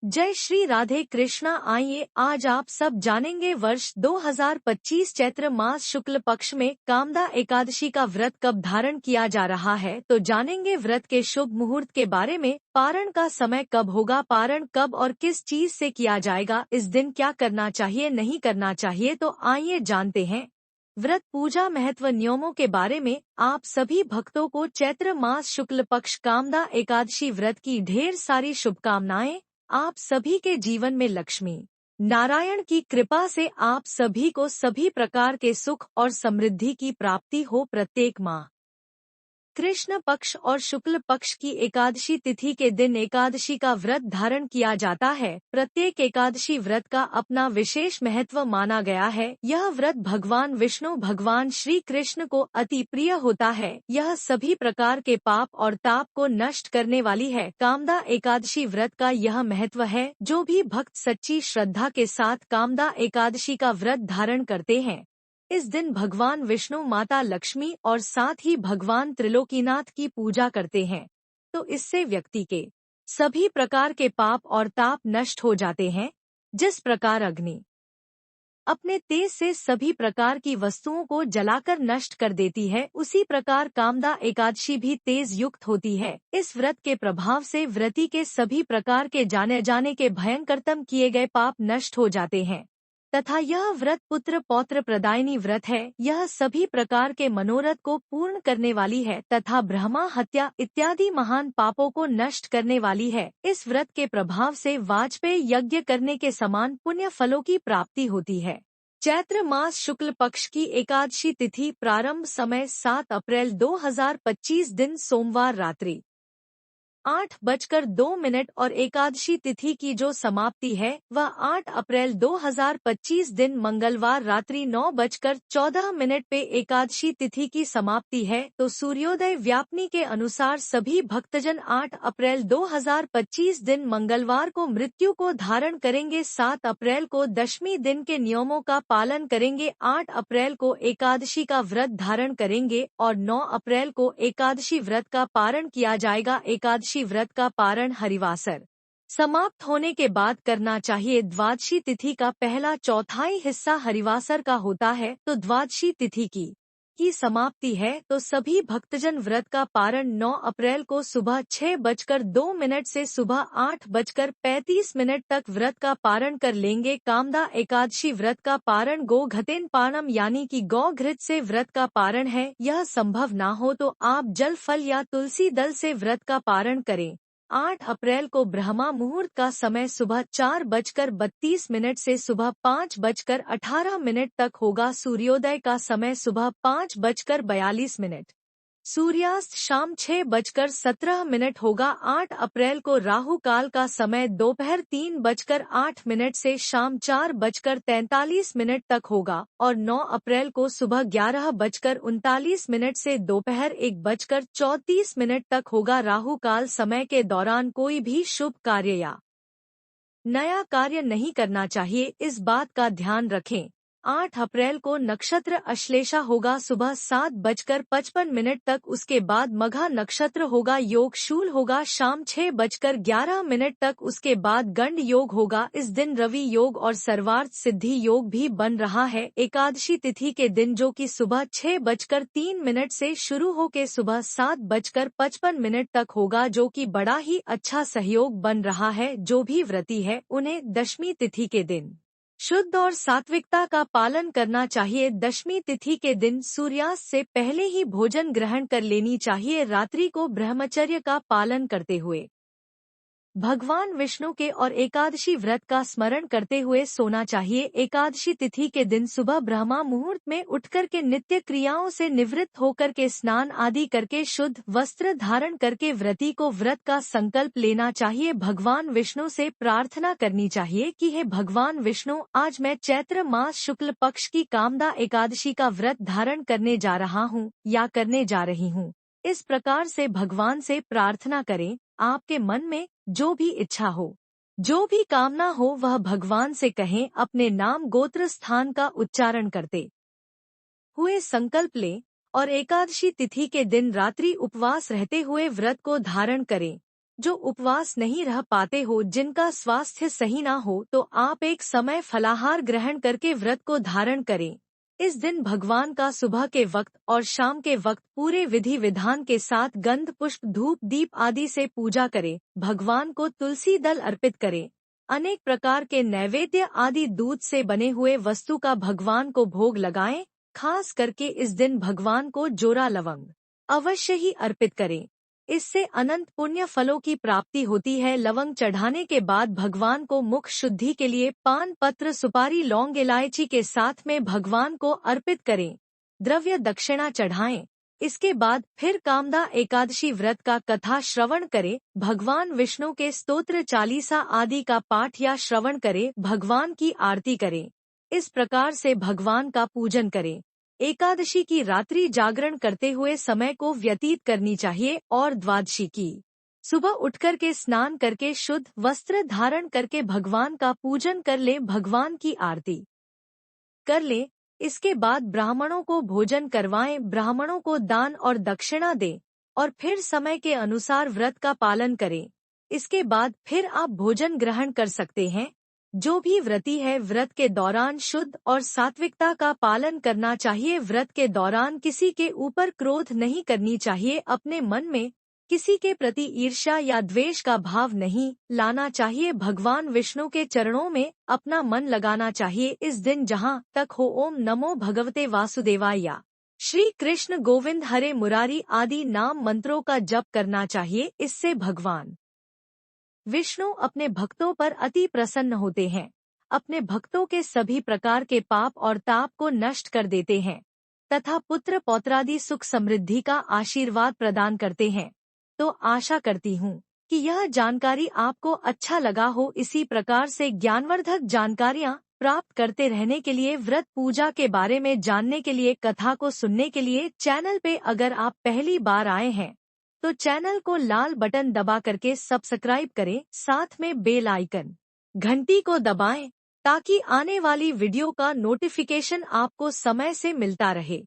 जय श्री राधे कृष्णा। आइए आज आप सब जानेंगे वर्ष 2025 चैत्र मास शुक्ल पक्ष में कामदा एकादशी का व्रत कब धारण किया जा रहा है। तो जानेंगे व्रत के शुभ मुहूर्त के बारे में, पारण का समय कब होगा, पारण कब और किस चीज से किया जाएगा, इस दिन क्या करना चाहिए नहीं करना चाहिए। तो आइए जानते हैं व्रत पूजा महत्व नियमों के बारे में। आप सभी भक्तों को चैत्र मास शुक्ल पक्ष कामदा एकादशी व्रत की ढेर सारी शुभकामनाएं। आप सभी के जीवन में लक्ष्मी नारायण की कृपा से आप सभी को सभी प्रकार के सुख और समृद्धि की प्राप्ति हो। प्रत्येक माह कृष्ण पक्ष और शुक्ल पक्ष की एकादशी तिथि के दिन एकादशी का व्रत धारण किया जाता है। प्रत्येक एकादशी व्रत का अपना विशेष महत्व माना गया है। यह व्रत भगवान विष्णु भगवान श्री कृष्ण को अति प्रिय होता है। यह सभी प्रकार के पाप और ताप को नष्ट करने वाली है। कामदा एकादशी व्रत का यह महत्व है, जो भी भक्त सच्ची श्रद्धा के साथ कामदा एकादशी का व्रत धारण करते हैं, इस दिन भगवान विष्णु, माता लक्ष्मी और साथ ही भगवान त्रिलोकीनाथ की पूजा करते हैं। तो इससे व्यक्ति के सभी प्रकार के पाप और ताप नष्ट हो जाते हैं। जिस प्रकार अग्नि अपने तेज से सभी प्रकार की वस्तुओं को जलाकर नष्ट कर देती है, उसी प्रकार कामदा एकादशी भी तेज युक्त होती है। इस व्रत के प्रभाव से व्रती के सभी प्रकार के जाने जाने के भयंकरतम किए गए पाप नष्ट हो जाते हैं तथा यह व्रत पुत्र पौत्र प्रदायिनी व्रत है। यह सभी प्रकार के मनोरथ को पूर्ण करने वाली है तथा ब्रह्मा हत्या इत्यादि महान पापों को नष्ट करने वाली है। इस व्रत के प्रभाव से वाजपेयी यज्ञ करने के समान पुण्य फलों की प्राप्ति होती है। चैत्र मास शुक्ल पक्ष की एकादशी तिथि प्रारंभ समय 7 अप्रैल 2025 दिन सोमवार रात्रि 8:02 और एकादशी तिथि की जो समाप्ति है वह 8 अप्रैल 2025 दिन मंगलवार रात्रि 9:14 पे एकादशी तिथि की समाप्ति है। तो सूर्योदय व्यापनी के अनुसार सभी भक्तजन 8 अप्रैल 2025 दिन मंगलवार को मृत्यु को धारण करेंगे। 7 अप्रैल को दशमी दिन के नियमों का पालन करेंगे। 8 अप्रैल को एकादशी का व्रत धारण करेंगे और 9 अप्रैल को एकादशी व्रत का पारण किया जाएगा। एकादशी व्रत का पारण हरिवासर समाप्त होने के बाद करना चाहिए। द्वादशी तिथि का पहला चौथाई हिस्सा हरिवासर का होता है। तो द्वादशी तिथि की समाप्ति है। तो सभी भक्तजन व्रत का पारण 9 अप्रैल को सुबह 6:02 से सुबह 8:35 तक व्रत का पारण कर लेंगे। कामदा एकादशी व्रत का पारण गो घतेन पाणम यानी कि गौ घृत से व्रत का पारण है। यह संभव ना हो तो आप जल फल या तुलसी दल से व्रत का पारण करें। 8 अप्रैल को ब्रह्मा मुहूर्त का समय सुबह 4:32 से सुबह 5:18 तक होगा। सूर्योदय का समय सुबह 5:42। सूर्यास्त शाम 6:17 होगा। 8 अप्रैल को राहु काल का समय दोपहर 3:08 से शाम 4:43 तक होगा और 9 अप्रैल को सुबह 11:39 से दोपहर 1:34 तक होगा। राहु काल समय के दौरान कोई भी शुभ कार्य या नया कार्य नहीं करना चाहिए, इस बात का ध्यान रखें। 8 अप्रैल को नक्षत्र अश्लेषा होगा सुबह 7:55 तक, उसके बाद मघा नक्षत्र होगा। योग शूल होगा शाम 6:11 तक, उसके बाद गंड योग होगा। इस दिन रवि योग और सर्वार्थ सिद्धि योग भी बन रहा है। एकादशी तिथि के दिन जो कि सुबह 6:03 से शुरू होकर सुबह 7:55 तक होगा, जो कि बड़ा ही अच्छा सहयोग बन रहा है। जो भी व्रती है उन्हें दशमी तिथि के दिन शुद्ध और सात्विकता का पालन करना चाहिए। दशमी तिथि के दिन सूर्यास्त से पहले ही भोजन ग्रहण कर लेनी चाहिए। रात्रि को ब्रह्मचर्य का पालन करते हुए भगवान विष्णु के और एकादशी व्रत का स्मरण करते हुए सोना चाहिए। एकादशी तिथि के दिन सुबह ब्रह्मा मुहूर्त में उठकर के नित्य क्रियाओं से निवृत्त होकर के स्नान आदि करके शुद्ध वस्त्र धारण करके व्रती को व्रत का संकल्प लेना चाहिए। भगवान विष्णु से प्रार्थना करनी चाहिए कि हे भगवान विष्णु, आज मैं चैत्र मास शुक्ल पक्ष की कामदा एकादशी का व्रत धारण करने जा रहा हूँ या करने जा रही हूँ। इस प्रकार से भगवान से प्रार्थना करें। आपके मन में जो भी इच्छा हो, जो भी कामना हो, वह भगवान से कहें। अपने नाम गोत्र स्थान का उच्चारण करते हुए संकल्प लें और एकादशी तिथि के दिन रात्रि उपवास रहते हुए व्रत को धारण करें। जो उपवास नहीं रह पाते हो, जिनका स्वास्थ्य सही ना हो, तो आप एक समय फलाहार ग्रहण करके व्रत को धारण करें। इस दिन भगवान का सुबह के वक्त और शाम के वक्त पूरे विधि विधान के साथ गंध पुष्प धूप दीप आदि से पूजा करें। भगवान को तुलसी दल अर्पित करें। अनेक प्रकार के नैवेद्य आदि दूध से बने हुए वस्तु का भगवान को भोग लगाएं। खास करके इस दिन भगवान को जोरा लवंग अवश्य ही अर्पित करें। इससे अनंत पुण्य फलों की प्राप्ति होती है। लवंग चढ़ाने के बाद भगवान को मुख शुद्धि के लिए पान पत्र सुपारी लौंग इलायची के साथ में भगवान को अर्पित करें। द्रव्य दक्षिणा चढ़ाएं। इसके बाद फिर कामदा एकादशी व्रत का कथा श्रवण करें। भगवान विष्णु के स्तोत्र चालीसा आदि का पाठ या श्रवण करें। भगवान की आरती करें। इस प्रकार से भगवान का पूजन करें। एकादशी की रात्रि जागरण करते हुए समय को व्यतीत करनी चाहिए और द्वादशी की सुबह उठकर के स्नान करके शुद्ध वस्त्र धारण करके भगवान का पूजन कर ले, भगवान की आरती कर ले। इसके बाद ब्राह्मणों को भोजन करवाएं, ब्राह्मणों को दान और दक्षिणा दें और फिर समय के अनुसार व्रत का पालन करें। इसके बाद फिर आप भोजन ग्रहण कर सकते हैं। जो भी व्रती है, व्रत के दौरान शुद्ध और सात्विकता का पालन करना चाहिए। व्रत के दौरान किसी के ऊपर क्रोध नहीं करनी चाहिए। अपने मन में किसी के प्रति ईर्ष्या या द्वेष का भाव नहीं लाना चाहिए। भगवान विष्णु के चरणों में अपना मन लगाना चाहिए। इस दिन जहाँ तक हो ओम नमो भगवते वासुदेवाय, श्री कृष्ण गोविंद हरे मुरारी आदि नाम मंत्रों का जप करना चाहिए। इससे भगवान विष्णु अपने भक्तों पर अति प्रसन्न होते हैं। अपने भक्तों के सभी प्रकार के पाप और ताप को नष्ट कर देते हैं तथा पुत्र पौत्रादि सुख समृद्धि का आशीर्वाद प्रदान करते हैं। तो आशा करती हूँ कि यह जानकारी आपको अच्छा लगा हो। इसी प्रकार से ज्ञानवर्धक जानकारियाँ प्राप्त करते रहने के लिए, व्रत पूजा के बारे में जानने के लिए, कथा को सुनने के लिए चैनल पे अगर आप पहली बार आए हैं तो चैनल को लाल बटन दबा करके सब्सक्राइब करें। साथ में बेल आइकन घंटी को दबाएं ताकि आने वाली वीडियो का नोटिफिकेशन आपको समय से मिलता रहे।